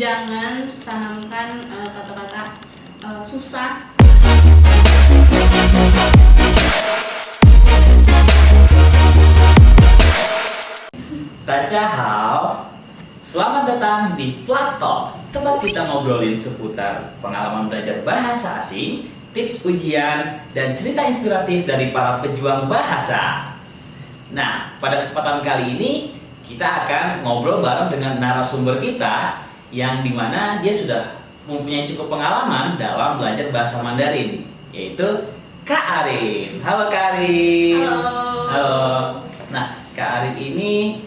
jangan tanamkan kata-kata susah. 大家好, selamat datang di Flat Talk, tempat kita ngobrolin seputar pengalaman belajar bahasa asing, tips ujian, dan cerita inspiratif dari para pejuang bahasa. Nah, pada kesempatan kali ini kita akan ngobrol bareng dengan narasumber kita yang dimana dia sudah mempunyai cukup pengalaman dalam belajar bahasa Mandarin, yaitu Kak Arin. Halo Kak Arin. Halo. Nah, Kak Arin ini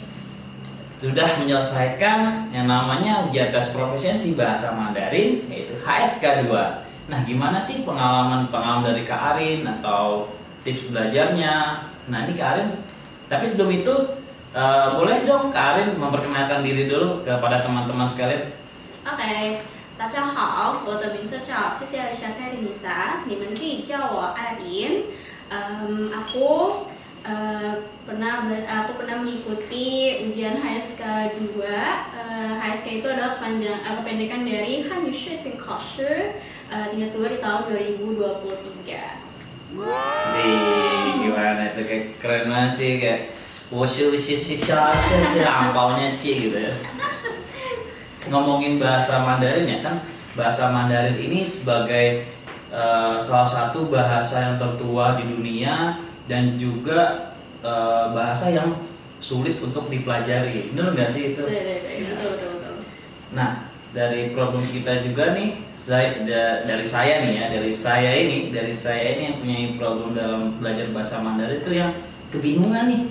sudah menyelesaikan yang namanya ujian tes proficiency bahasa Mandarin, yaitu HSK 2. Nah, gimana sih pengalaman dari Kak Arin atau tips belajarnya? Nah, ini Kak Arin. Tapi sebelum itu, boleh dong Kak Arin memperkenalkan diri dulu kepada teman-teman sekalian. Oke, 大家好，我的名字叫Sitiarisha Karinisa， 你们可以叫我艾琳。Aku pernah mengikuti ujian HSK 2. HSK itu adalah kependekan dari Hanyu Shiping Course tingkat 2 di tahun 2023. Nih, gimana tuh, kayak keren banget sih, kayak si lampaunya Ci gitu ya. Ngomongin bahasa Mandarin ya kan, bahasa Mandarin ini sebagai salah satu bahasa yang tertua di dunia dan juga bahasa yang sulit untuk dipelajari. Bener nggak sih itu? Betul. Nah, dari problem kita juga nih, dari saya ini yang punya problem dalam belajar bahasa Mandarin itu yang kebingungan nih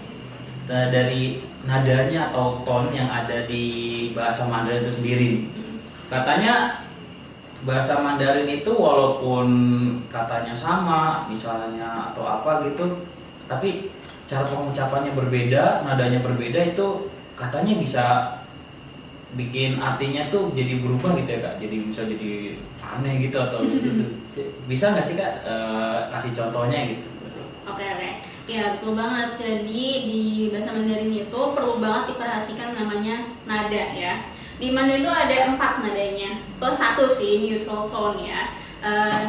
dari nadanya atau tone yang ada di bahasa Mandarin itu sendiri. Katanya bahasa Mandarin itu walaupun katanya sama misalnya atau apa gitu, tapi cara pengucapannya berbeda, nadanya berbeda, itu katanya bisa bikin artinya tuh jadi berubah gitu ya Kak, jadi bisa jadi aneh gitu atau gitu. Bisa nggak sih Kak kasih contohnya gitu? Oke. Ya betul banget. Jadi di bahasa Mandarin itu perlu banget diperhatikan namanya nada ya. Di Mandarin itu ada 4 nadanya, plus 1 sih neutral tone ya.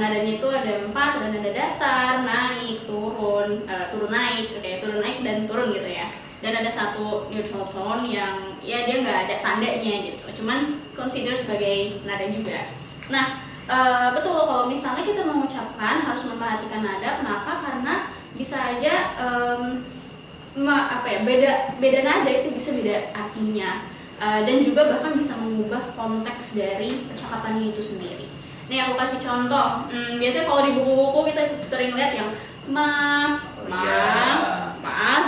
Nadanya itu ada 4, ada nada datar, naik, turun, turun naik, kayak turun naik dan turun gitu ya. Dan ada 1 neutral tone yang ya dia nggak ada tandanya gitu, cuman consider sebagai nada juga. Nah, betul, kalau misalnya kita mengucapkan harus memperhatikan nada. Kenapa? Karena bisa aja beda nada itu bisa beda artinya, dan juga bahkan bisa mengubah konteks dari percakapannya itu sendiri. Nih aku kasih contoh. Biasanya kalau di buku-buku kita sering lihat yang ma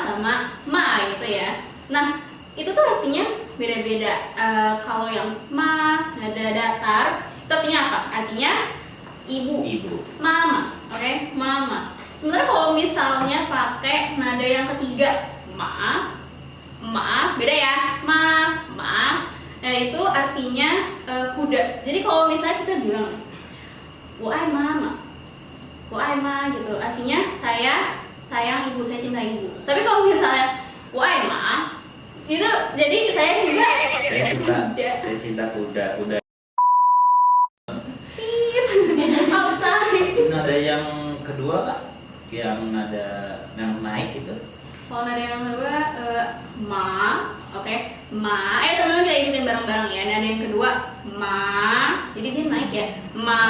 sama ma gitu ya. Nah, itu tuh artinya beda-beda. Kalau yang ma nada datar itu artinya apa? Artinya ibu. Mama, oke? Mama. Sebenarnya kalau misalnya pakai nada yang ketiga, ma, beda ya, ma. Nah, itu artinya kuda. Jadi kalau misalnya kita bilang, wo ai mama, gitu, artinya saya sayang ibu, saya cinta ibu. Tapi kalau misalnya wo ai ma, itu jadi saya cinta kuda. Nada yang kedua Kak, yang nada yang naik itu. Kalau nada yang kedua ma, oke. Ma, teman-teman kita ikutin bareng-bareng ya. Nada yang kedua ma, jadi dia naik ya. Ma,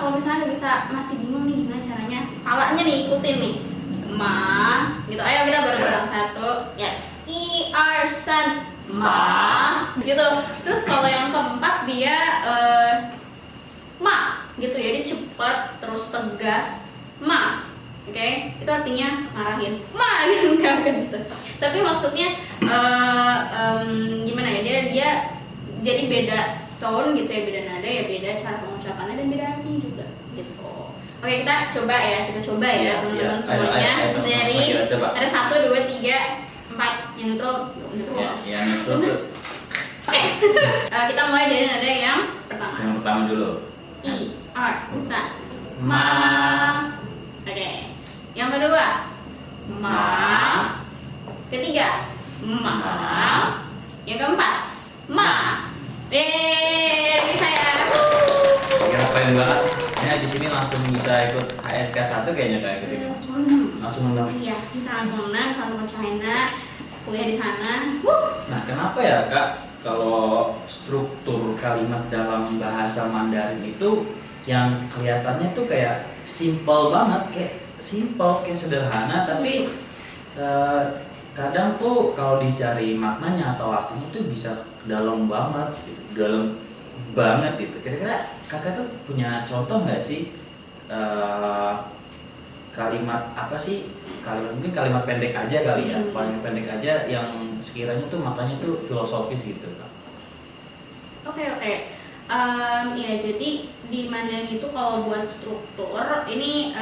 kalau misalnya bisa masih bingung nih gimana caranya, palanya nih ikutin nih. Ma, gitu. Ayo kita bareng-bareng, 1 ya. San, ma, gitu. Terus kalau yang keempat dia ma, gitu ya. Dia cepat terus tegas. Ma. Oke, itu artinya marahin, ma gitu kan gitu. Tapi maksudnya gimana ya, dia jadi beda tone gitu ya, beda nada ya, beda cara pengucapannya dan beda artinya juga gitu. Oke, kita coba ya teman-teman semuanya. Dari ada 1, 2, 3, 4 yang neutral. Oke, kita mulai dari nada yang pertama. Yang pertama dulu. San, ma. Oke. Yang kedua, ma. Ketiga, ma. Yang keempat, ma. keren banget. Ya di sini langsung bisa ikut HSK 1 kayaknya kayak gitu. Langsung menang. Iya, bisa langsung menang, langsung ke China, kuliah di sana. Nah, kenapa ya Kak kalau struktur kalimat dalam bahasa Mandarin itu yang kelihatannya tuh kayak simple banget, kayak sederhana, tapi kadang tuh kalau dicari maknanya atau artinya tuh bisa dalam banget, dalam banget gitu. Kira-kira kakak tuh punya contoh nggak sih kalimat apa sih? Kalimat mungkin kalimat pendek aja kali ya, paling pendek aja yang sekiranya tuh maknanya tuh filosofis gitu. Oke. Ya jadi di Mandarin itu kalau buat struktur ini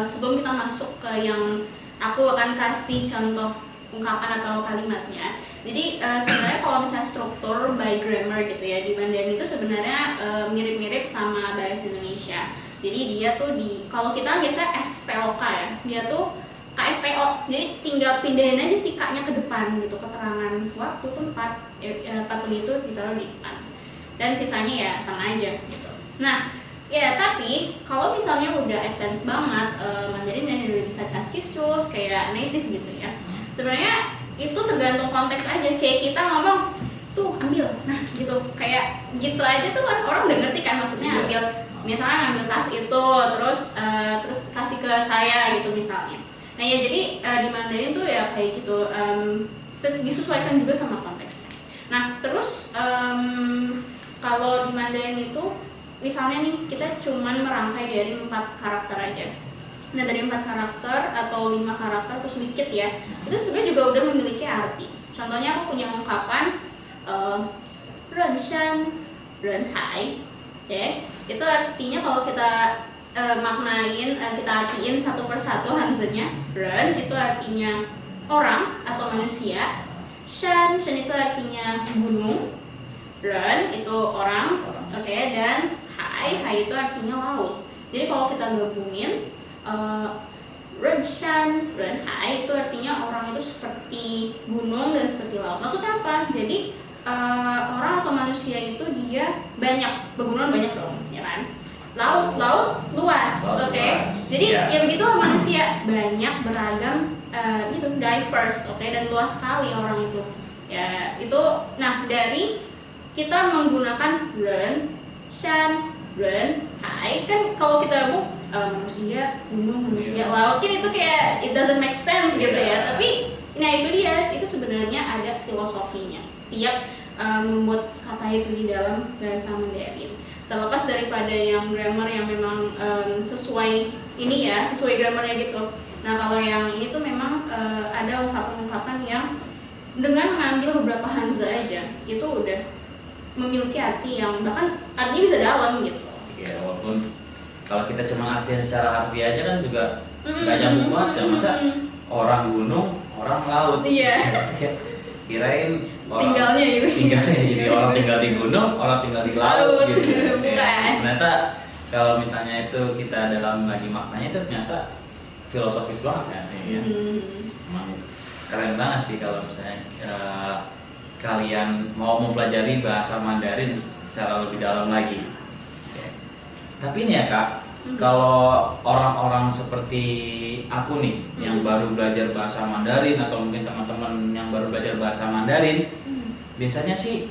sebelum kita masuk ke yang aku akan kasih contoh ungkapan atau kalimatnya. Jadi sebenarnya kalau misalnya struktur by grammar gitu ya di Mandarin itu sebenarnya mirip-mirip sama bahasa Indonesia. Jadi dia tuh kalau kita biasa SPOK ya, dia tuh KSPO. Jadi tinggal pindahin aja si K-nya ke depan gitu, keterangan waktu, tempat, apapun itu ditaruh di depan. Dan sisanya ya sama aja gitu. Nah, ya tapi kalau misalnya udah advance banget Mandarin dan udah bisa cas-cis-cus kayak native gitu ya. Sebenarnya itu tergantung konteks aja. Kayak kita ngomong tuh ambil, nah gitu, kayak gitu aja tuh orang udah ngerti kan maksudnya ambil. Misalnya ngambil tas itu, terus kasih ke saya gitu misalnya. Nah ya jadi di Mandarin tuh ya kayak gitu, disesuaikan juga sama konteksnya. Nah terus kalau di Mandarin itu misalnya nih kita cuman merangkai dari 4 karakter aja. Nah dari 4 karakter atau 5 karakter itu sedikit ya, itu sebenarnya juga udah memiliki arti. Contohnya aku punya ungkapan ren shan ren hai, ya itu artinya kalau kita kita artiin satu persatu hanzenya. Ren itu artinya orang atau manusia, shan itu artinya gunung, ren itu orang, oke, dan hai itu artinya laut. Jadi kalau kita gabungin ren shan, ren hai itu artinya orang itu seperti gunung dan seperti laut. Maksudnya apa? Jadi orang atau manusia itu dia banyak, pegunungan banyak dong, ya kan? Laut luas, oke. Jadi ya begitu manusia banyak, beragam, gitu, diverse, oke, dan luas sekali orang itu. Ya itu. Nah dari kita menggunakan ren, shan, ren, hai, kan kalau kita mau manusia, gunung, manusia, laut, kan itu kayak it doesn't make sense gitu ya. Tapi nah itu dia, itu sebenarnya ada filosofinya tiap membuat kata itu di dalam bahasa Mandarin. Terlepas daripada yang grammar yang memang sesuai ini ya, sesuai grammarnya gitu. Nah kalau yang ini tuh memang ada ungkapan-ungkapan yang dengan mengambil beberapa hanza aja itu udah memiliki arti yang bahkan artinya bisa dalam gitu. Ya walaupun kalau kita cuma artinya secara harfiah aja kan juga nggak nyambung banget ya, masa orang gunung, orang laut. Iya. Kirain orang tinggalnya gitu. Jadi orang tinggal di gunung, orang tinggal di laut gitu. Bukan. Ternyata kalau misalnya itu kita dalam lagi maknanya itu ternyata filosofis banget kan ya. Emang keren banget sih kalau misalnya kalian mau mempelajari bahasa Mandarin secara lebih dalam lagi. Tapi ini ya Kak, kalau orang-orang seperti aku nih yang baru belajar bahasa Mandarin atau mungkin teman-teman yang baru belajar bahasa Mandarin, biasanya sih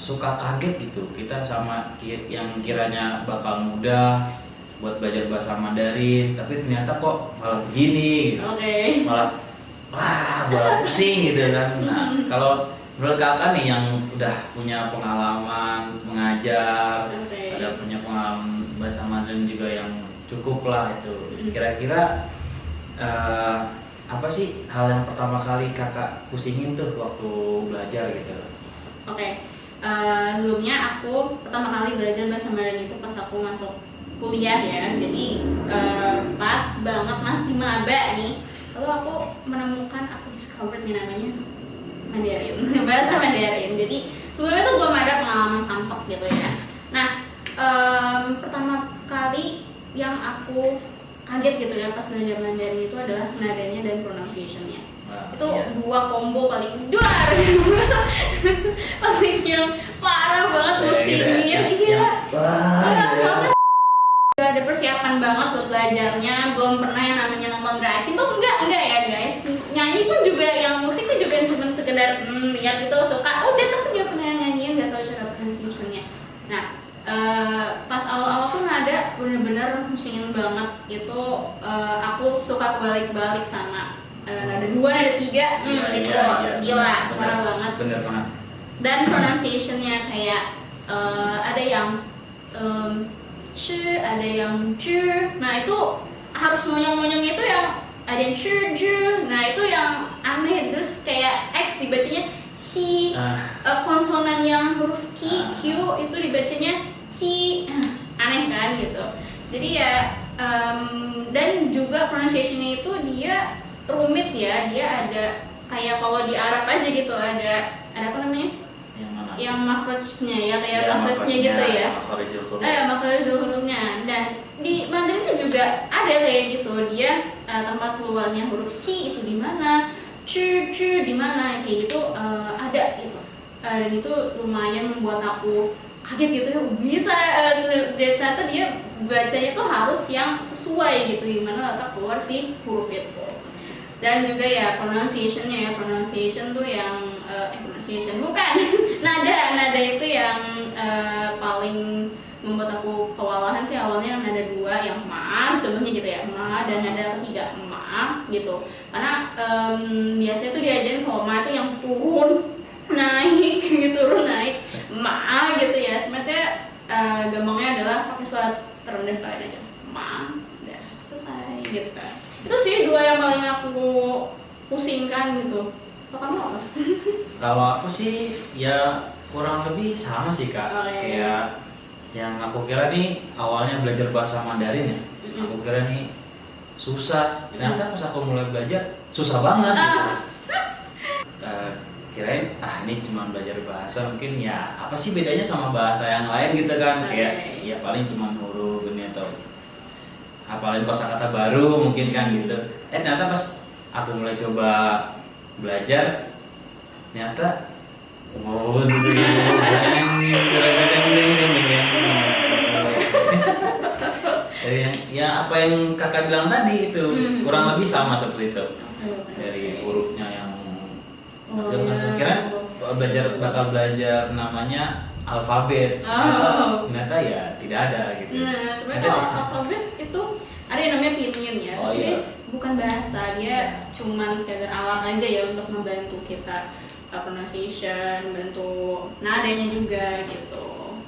suka kaget gitu. Kita sama yang kiranya bakal mudah buat belajar bahasa Mandarin, tapi ternyata kok malah begini gitu. Malah malah pusing gitu kan. Nah, kalau menurut kakak nih yang udah punya pengalaman mengajar, ada punya pengalaman bahasa Mandarin juga yang cukup lah itu. Kira-kira apa sih hal yang pertama kali kakak pusingin tuh waktu belajar gitu? Sebelumnya aku pertama kali belajar bahasa Mandarin itu pas aku masuk kuliah ya. Jadi pas banget masih maba nih. Lalu aku menemukan, aku discovered nih namanya Mandarin, bahasa Mandarin. Jadi sebelumnya tuh belum ada pengalaman samsek gitu ya. Nah pertama kali yang aku kaget gitu ya pas belajar Mandarin itu adalah nadanya dan pronunciation-nya. Itu iya. dua combo paling duar paling yang parah banget musiknya. Iya. Gak ada persiapan banget buat belajarnya, belum pernah yang namanya nonton Dracin tuh enggak ya guys. Nyanyi pun juga, yang musik tuh juga cuma sekedar lihat gitu suka udah, tapi nggak pernah nyanyiin, nggak tahu cara pronunciation-nya. Nah pas awal-awal tuh nada bener-bener musingin banget itu. Aku suka balik-balik sama nada 2, nada 3 itu gila parah banget. Bener banget. Dan pronunciation-nya kayak ada yang c, ada yang j. Nah itu harus monyong-monyong itu yang ada yang c, j. Nah itu yang aneh, terus kayak x dibacanya si. Konsonan yang huruf q itu dibacanya ci. Aneh kan gitu. Jadi ya dan juga pronunciation-nya itu dia rumit ya. Dia ada kayak kalau di Arab aja gitu, ada apa namanya? Yang makhrajnya ya, kayak makhrajnya gitu ya. Makhrajul hurufnya. Dan di Mandarin itu juga ada kayak gitu. Dia tempat keluarnya huruf si itu di mana, c di mana, kayak gitu ada gitu. Dan itu lumayan membuat aku kaget gitu ya, bisa ternyata dia bacanya tuh harus yang sesuai gitu, gimana letak keluar si huruf itu. Dan juga ya pronunciation-nya ya, pronunciation tuh yang pronunciation bukan nada itu yang paling membuat aku kewalahan sih awalnya. Nada 2 yang ma, contohnya gitu ya, ma, dan nada 3 ma gitu. Karena biasanya tuh diajarin kalau ma itu yang turun naik gitu, turun naik ma gitu ya. Sebenarnya gampangnya adalah pakai suara terendah kalian aja, ma, udah selesai gitu. Itu sih 2 yang paling aku pusingkan gitu. Kalau kamu apa? Kalau aku sih ya kurang lebih sama sih Kak. Kayak yang aku kira nih awalnya belajar bahasa Mandarin ya. Aku kira nih susah. Ternyata pas aku mulai belajar susah banget gitu. Kirain ini cuma belajar bahasa, mungkin ya apa sih bedanya sama bahasa yang lain gitu kan. Kayak ya paling cuma huruf ini atau apalagi kosakata baru mungkin kan gitu. Ternyata pas aku mulai coba belajar, ternyata ya apa yang kakak bilang tadi itu kurang lebih sama seperti itu. Dari hurufnya yang kira bakal belajar namanya alfabet, ternyata ya tidak ada gitu. Nah sebenarnya kalau alfabet itu ada yang namanya pinyin ya. Jadi bukan bahasa, dia cuman sekedar alat aja ya untuk membantu kita pronunciation, bantu nadanya juga gitu.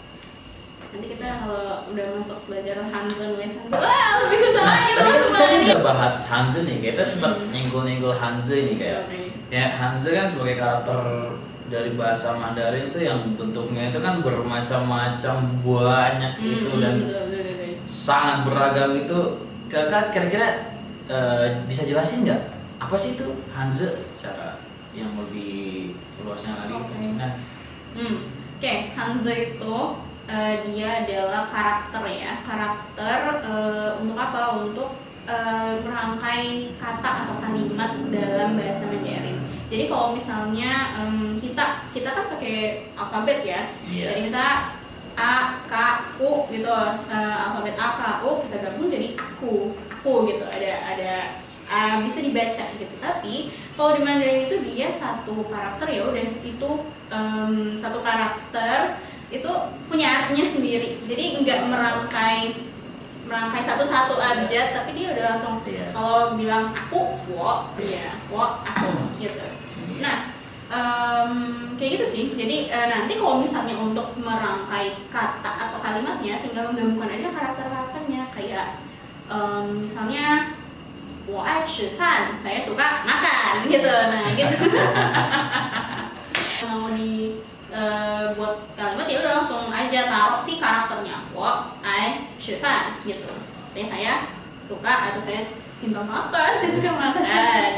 Nanti kita kalau udah masuk belajar Hanzen, wah lebih susah lagi tuh. Tadi udah bahas Hanzen nih, kita sempat nyenggol-nyenggol Hanzen nih kayak. Ya Hanzen kan sebagai karakter dari bahasa Mandarin itu yang bentuknya itu kan bermacam-macam, banyak itu dan sangat beragam itu. Kakak kira-kira bisa jelasin nggak apa sih itu Hanze secara yang lebih luasnya lagi? Oke, Hanze itu dia adalah karakter ya, untuk apa? Untuk merangkai kata atau kalimat dalam bahasa Mandarin. Jadi kalau misalnya kita kan pakai alfabet ya, jadi misalnya A, K, U gitu, alfabet A, K, U kita gabung jadi aku gitu, ada bisa dibaca gitu. Tapi kalau di Mandarin itu dia satu karakter ya udah itu satu karakter itu punya artinya sendiri. Jadi nggak merangkai satu-satu aja, tapi dia udah langsung kalau bilang aku, wo aku gitu. Nah kayak gitu sih. Jadi nanti kalau misalnya untuk merangkai kata atau kalimatnya tinggal menggabungkan aja karakter-karakternya. Kayak misalnya 我爱吃饭, saya suka makan gitu. Nah gitu. Mau buat kalimat ya udah langsung aja taruh si karakternya 我爱吃饭 gitu. Kayak saya suka atau saya cinta makan, saya suka makan.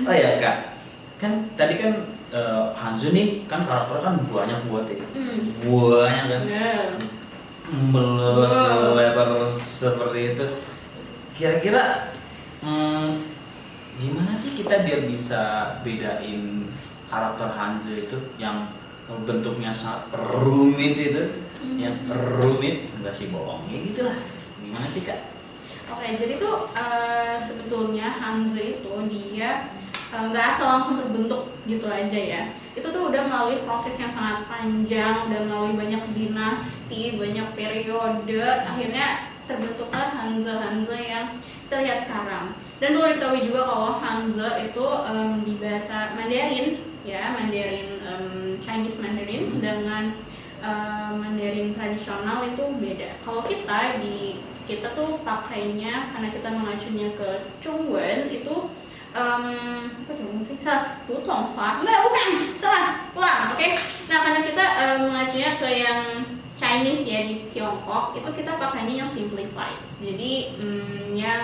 Oh ya Kak, kan tadi kan Hanzu nih kan karakternya kan banyak buat ya, banyak kan, melus lebar seperti itu. Kira-kira gimana sih kita biar bisa bedain karakter Hanze itu yang bentuknya sangat rumit itu, yang rumit enggak sih bohong ya gitulah. Gimana sih Kak? Oke, jadi tuh sebetulnya Hanze itu dia nggak asal langsung terbentuk gitu aja ya. Itu tuh udah melalui proses yang sangat panjang, udah melalui banyak dinasti, banyak periode, akhirnya terbentuklah Hanze yang kita lihat sekarang. Dan perlu diketahui juga kalau Hanze itu di bahasa Mandarin ya, Mandarin Chinese Mandarin dengan Mandarin tradisional itu beda. Kalau kita tuh pakainya karena kita mengacunya ke Zhongwen itu apa Zhongwen sih? Salah, Putonghua. Enggak, bukan. Salah. Wah, oke. Nah, karena kita mengacunya ke yang Chinese ya di Tiongkok, itu kita pakainya yang simplified. Jadi yang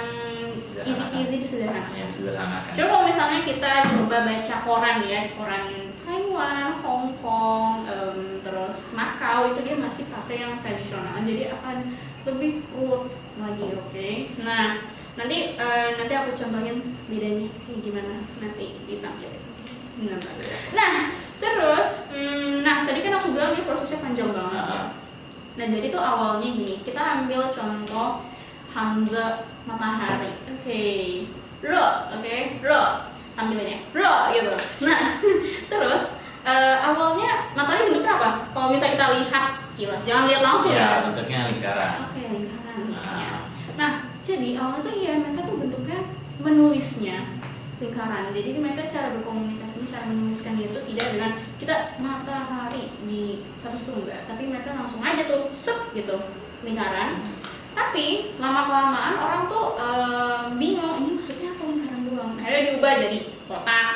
easy disederhanakan. Yang sederhana kan. Coba kalau misalnya kita coba baca koran ya, koran Taiwan, Hong Kong, terus Macau, itu dia masih pakai yang tradisional. Jadi akan lebih ruwet lagi, oke? Nah, nanti aku contohin bedanya kayak gimana nanti ditampilin. Nah, terus, tadi kan aku bilang ini prosesnya panjang banget ya. Nah, jadi tuh awalnya gini, kita ambil contoh Hanze matahari, oke, tampilannya, gitu. Nah, terus awalnya matahari bentuknya apa? Kalau misalnya kita lihat sekilas, jangan lihat langsung ya. Bentuknya lingkaran. Oke, lingkaran. Nah, jadi awalnya tuh ya mereka tuh bentuknya menulisnya lingkaran. Jadi mereka cara berkomunikasinya, cara menuliskan itu tidak dengan kita matahari di satu enggak, tapi mereka langsung aja tuh gitu lingkaran. Tapi lama kelamaan orang tuh bingung ini maksudnya apa lingkaran doang. Akhirnya diubah jadi kotak.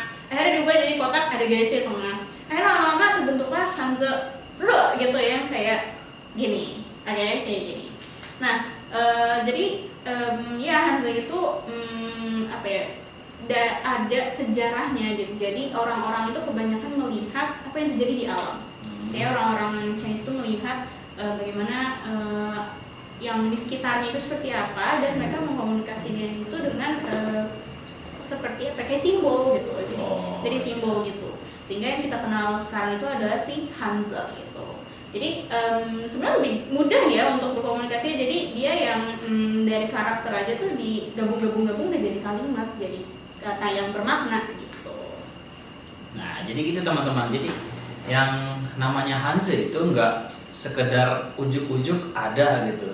Ada garisnya di tengah. Akhirnya lama-lama terbentuklah Hanze gitu ya, kayak gini. Oke, kayak gini. Nah, jadi ya Hanze itu apa ya? Ada sejarahnya gitu. Jadi orang-orang itu kebanyakan melihat apa yang terjadi di alam. Kayak orang-orang Chinese itu melihat bagaimana yang di sekitarnya itu seperti apa, dan mereka mengkomunikasikan itu dengan seperti apa, kayak simbol gitu. Jadi dari simbol gitu. Sehingga yang kita kenal sekarang itu adalah si Hanze gitu. Jadi sebenarnya lebih mudah ya untuk berkomunikasi. Jadi dia yang dari karakter aja tuh digabung udah jadi kalimat, jadi kata yang bermakna gitu. Nah, jadi gitu teman-teman. Jadi yang namanya Hanze itu enggak sekedar ujuk-ujuk ada gitu.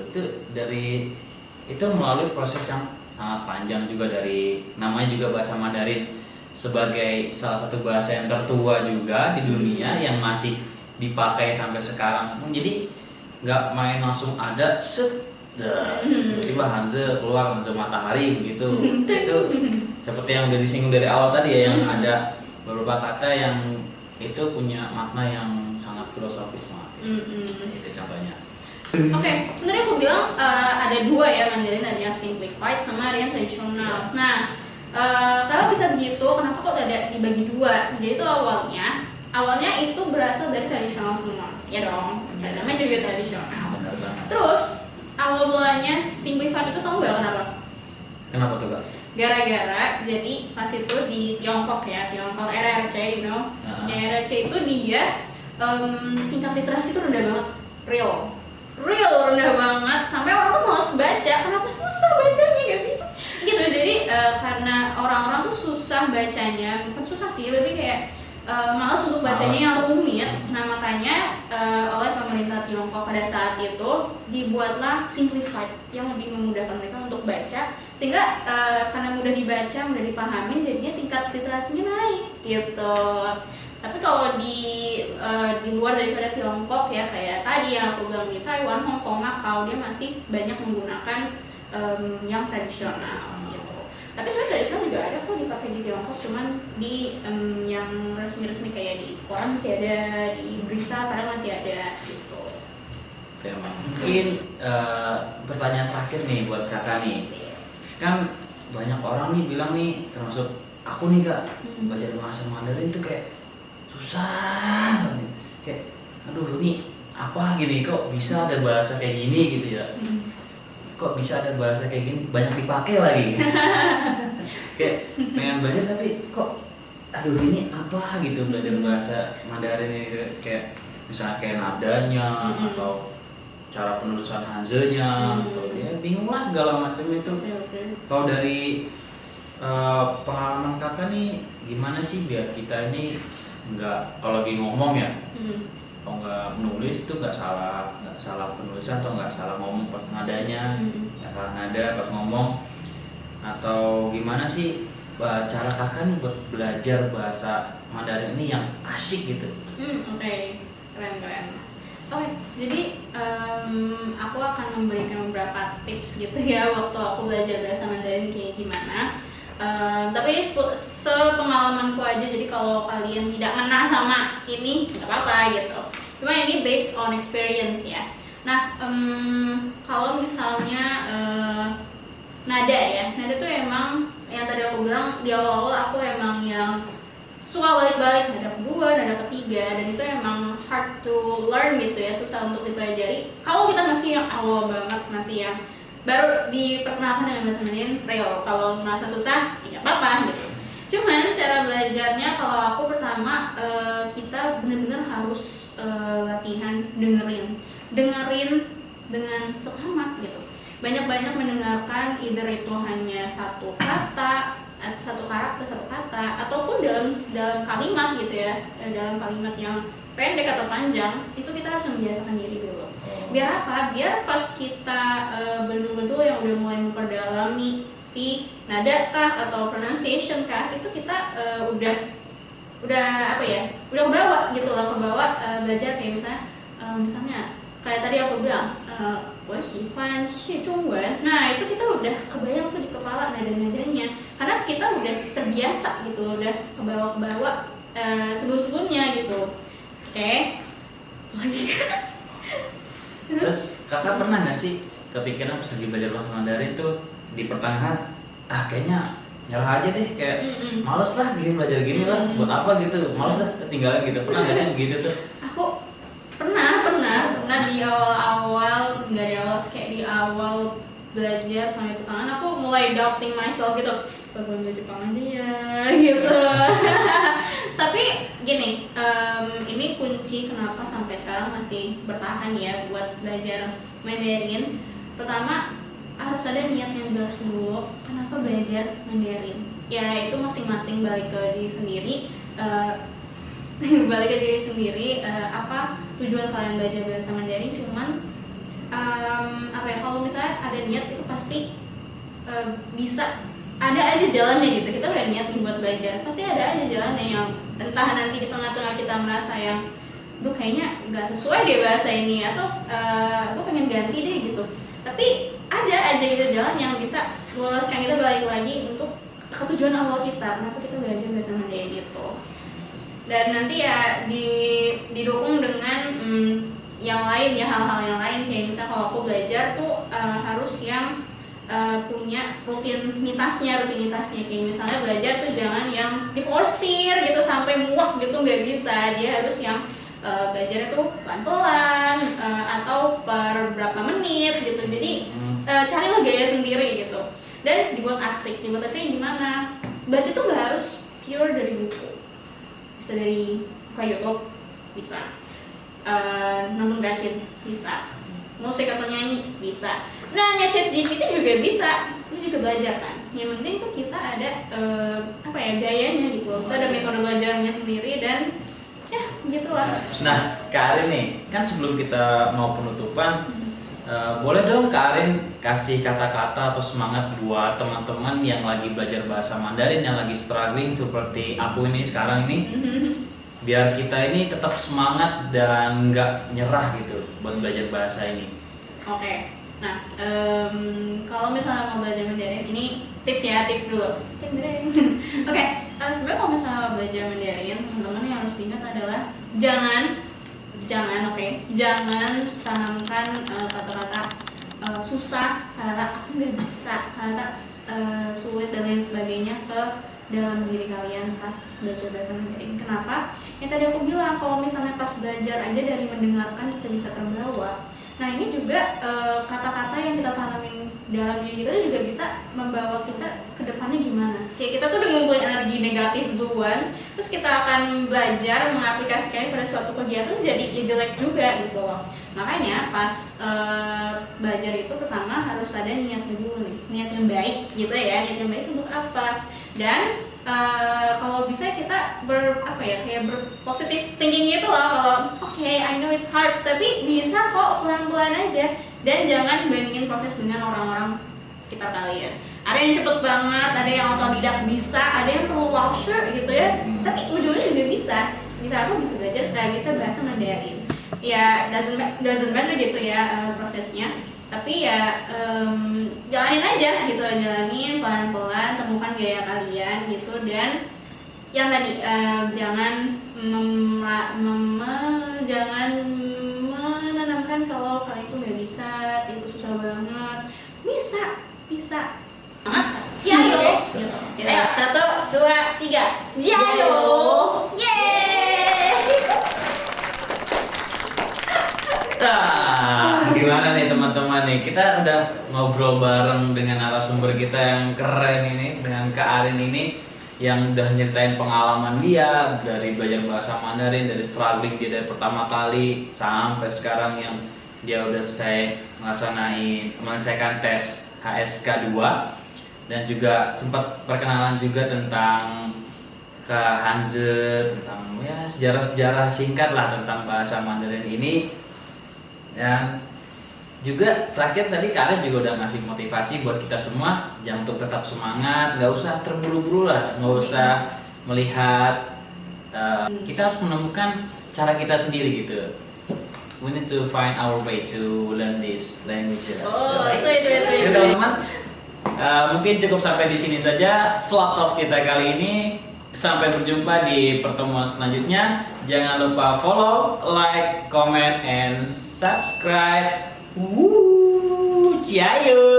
Itu melalui proses yang sangat panjang juga, dari namanya juga bahasa Mandarin sebagai salah satu bahasa yang tertua juga di dunia yang masih dipakai sampai sekarang. Jadi nggak main langsung ada tiba-tiba Hanze keluar, Hanze matahari begitu. Itu seperti yang udah disinggung dari awal tadi ya, yang ada beberapa kata yang itu punya makna yang sangat filosofis banget. Itu contohnya. Oke, sebenarnya aku bilang ada dua ya Mandarin, ada yang simplified sama ada yang tradisional. Nah, kenapa bisa begitu? Kenapa kok ada dibagi dua? Jadi itu awalnya itu berasal dari tradisional semua, ya dong. Namanya juga tradisional. Benar banget. Terus awal mulanya simplified itu tau nggak kenapa? Kenapa tuh Kak? Gara-gara jadi pas itu di Tiongkok ya, Tiongkok RRC, RRC itu dia tingkat literasi itu rendah banget, real rendah banget, sampai orang tuh malas baca. Kenapa susah bacanya, gak bisa gitu. Jadi karena orang-orang tuh susah bacanya, bukan susah sih, lebih kayak malas untuk bacanya yang rumit. Nah, makanya oleh pemerintah Tiongkok pada saat itu dibuatlah simplified yang lebih memudahkan mereka untuk baca, sehingga karena mudah dibaca, mudah dipahami, jadinya tingkat literasinya naik gitu. Tapi kalau di luar daripada Tiongkok ya, kayak tadi yang aku bilang di Taiwan, Hong Kong, Macau, dia masih banyak menggunakan yang tradisional gitu. Tapi sebenarnya tradisional juga ada kok dipakai di Tiongkok, cuman di yang resmi-resmi kayak di koran masih ada, di berita kadang masih ada gitu. Mungkin pertanyaan terakhir nih buat kakak nih. Kan banyak orang nih bilang nih, termasuk aku nih Kak, baca bahasa Mandarin tuh kayak susah banget. Kayak aduh ini apa gini, kok bisa ada bahasa kayak gini gitu ya. Kok bisa ada bahasa kayak gini, banyak dipakai lagi. kayak pengen belajar tapi kok aduh ini apa gitu belajar bahasa Mandarin ini, kayak misalnya kayak nadanya atau cara penulisan Hanze-nya atau ya bingung lah segala macam itu. Kalau dari pengalaman kakak nih gimana sih biar kita ini nggak, kalau lagi ngomong ya kalau nggak menulis tuh nggak salah penulisan atau nggak salah ngomong pas nadanya, nggak salah nada pas ngomong, atau gimana sih cara kakak nih buat belajar bahasa Mandarin ini yang asyik gitu? Oke. Keren. Oke, jadi aku akan memberikan beberapa tips gitu ya waktu aku belajar bahasa Mandarin kayak gimana. Tapi ini sepengalamanku aja, jadi kalau kalian tidak ngena sama ini nggak apa-apa gitu. Cuma ini based on experience ya. Nah, kalau misalnya nada tuh emang yang tadi aku bilang di awal-awal aku emang yang suka balik-balik nada kedua, nada ketiga, dan itu emang hard to learn gitu ya, susah untuk dipelajari. Kalau kita masih yang awal banget, masih yang baru diperkenalkan dengan bahasa Mandarin real, kalau merasa susah, tidak apa-apa gitu. Cuman cara belajarnya kalau aku pertama kita benar-benar harus latihan dengerin dengan seksama gitu. Banyak-banyak mendengarkan, either itu hanya satu kata, satu karakter, satu kata, ataupun dalam kalimat gitu ya, dalam kalimat yang pendek atau panjang, itu kita harus membiasakan diri dulu. Biar apa? Biar pas kita betul-betul yang udah mulai memperdalami si nada kah atau pronunciation kah, itu kita udah apa ya, udah kebawa gitu loh, belajar kayak misalnya kayak tadi aku bilang我喜欢学中文. Nah, itu kita udah kebayang tuh di kepala nada-nadanya. Karena kita udah terbiasa gitu, udah kebawa sebelum-sebelumnya gitu. Oke. Lagi. Terus kakak pernah nggak sih kepikiran pas lagi belajar bahasa Mandarin tuh di pertengahan, kayaknya nyerah aja deh, kayak males lah gini belajar gini lah, buat apa gitu, males lah ketinggalan gitu. Pernah nggak sih begitu tuh? Aku pernah di awal-awal, nggak di awal, kayak di awal belajar sampai pertengahan aku mulai doubting myself gitu, baru belajar Jepang aja ya gitu. Tapi gini, ini kunci kenapa sampai sekarang masih bertahan ya buat belajar Mandarin. Pertama, harus ada niat yang jelas dulu kenapa belajar Mandarin. Ya itu masing-masing balik ke diri sendiri. Apa tujuan kalian belajar bahasa Mandarin. Cuman kalau misalnya ada niat itu pasti bisa ada aja jalannya gitu. Kita udah niat nih buat belajar, pasti ada aja jalannya yang entah nanti di tengah-tengah kita merasa yang duh kayaknya nggak sesuai deh bahasa ini, atau gue pengen ganti deh gitu. Tapi ada aja gitu jalan yang bisa meluruskan kita balik lagi untuk ke tujuan awal kita, kenapa kita belajar bahasa Mandarin gitu. Dan nanti ya didukung dengan yang lain ya, hal-hal yang lain, kayak misalnya kalau aku belajar tuh harus yang punya rutinitasnya, kayak misalnya belajar tuh jangan yang diforsir gitu sampai muak gitu, nggak bisa. Dia harus yang belajarnya tuh pelan-pelan atau per berapa menit gitu. Jadi carilah gaya sendiri gitu, dan dibuat asik gimana? Baca tuh nggak harus pure dari buku, bisa dari buka YouTube, bisa nonton gacin, bisa musik atau nyanyi, bisa. Nah, ngechat GPT juga bisa, itu juga belajar kan. Yang penting tuh kita ada gayanya gitu. Kita ada metode belajarnya sendiri dan ya gitulah. Nah, Kak Arin nih, kan sebelum kita mau penutupan, boleh dong Kak Arin kasih kata-kata atau semangat buat teman-teman yang lagi belajar bahasa Mandarin, yang lagi struggling seperti aku ini sekarang ini, biar kita ini tetap semangat dan nggak nyerah gitu buat belajar bahasa ini. Oke. Nah, kalau misalnya mau belajar Mandarin, ini tips dulu. Oke, sebenarnya kalau misalnya mau belajar Mandarin, teman-teman yang harus diingat adalah jangan tanamkan kata-kata susah, kata aku nggak bisa, kata sulit dan lain sebagainya ke dalam diri kalian pas belajar bahasa Mandarin. Kenapa? Yang tadi aku bilang, kalau misalnya pas belajar aja dari mendengarkan kita bisa terbawa, Nah ini juga kata-kata yang kita tanamin dalam diri kita juga bisa membawa kita ke depannya gimana. Kayak kita tuh udah ngumpulin energi negatif duluan, terus kita akan belajar mengaplikasikannya pada suatu kegiatan jadi ya jelek juga gitu loh. Makanya pas belajar itu pertama harus ada niatnya dulu nih, niat yang baik gitu ya. Niat yang baik untuk apa? Dan kalau bisa kita kayak berpositif thinking gitu loh. Kalau oke, I know it's hard, tapi bisa kok pelan-pelan aja. Dan jangan bandingin proses dengan orang-orang sekitar kalian. Ada yang cepet banget, ada yang otodidak bisa, ada yang perlu lecture gitu ya. Tapi ujungnya juga bisa apa? Bisa belajar, bisa bahasa Mandarin. Ya doesn't matter gitu ya prosesnya. Tapi ya jalanin aja gitu, jalanin pelan-pelan, temukan gaya kalian gitu. Dan yang tadi jangan jangan menanamkan kalau kalian itu nggak bisa, itu susah banget. Bisa Jayo. Ayo 1, 2, 3 Jayo. Yeay. Nah, gimana nih teman-teman nih? Kita udah ngobrol bareng dengan narasumber kita yang keren ini, dengan Kak Arin ini, yang udah nyeritain pengalaman dia dari belajar bahasa Mandarin, dari struggling dia dari pertama kali sampai sekarang yang dia udah selesai menyelesaikan tes HSK 2, dan juga sempat perkenalan juga tentang ke Hanze, tentang ya sejarah-sejarah singkat lah tentang bahasa Mandarin ini. Dan juga terakhir tadi Kak juga udah ngasih motivasi buat kita semua, jangan untuk tetap semangat, nggak usah terburu-buru lah, nggak usah melihat, kita harus menemukan cara kita sendiri gitu. We need to find our way to learn this language. Oh, itu. Teman-teman, mungkin cukup sampai di sini saja vlog talks kita kali ini. Sampai berjumpa di pertemuan selanjutnya. Jangan lupa follow, like, comment, and subscribe. Ciao.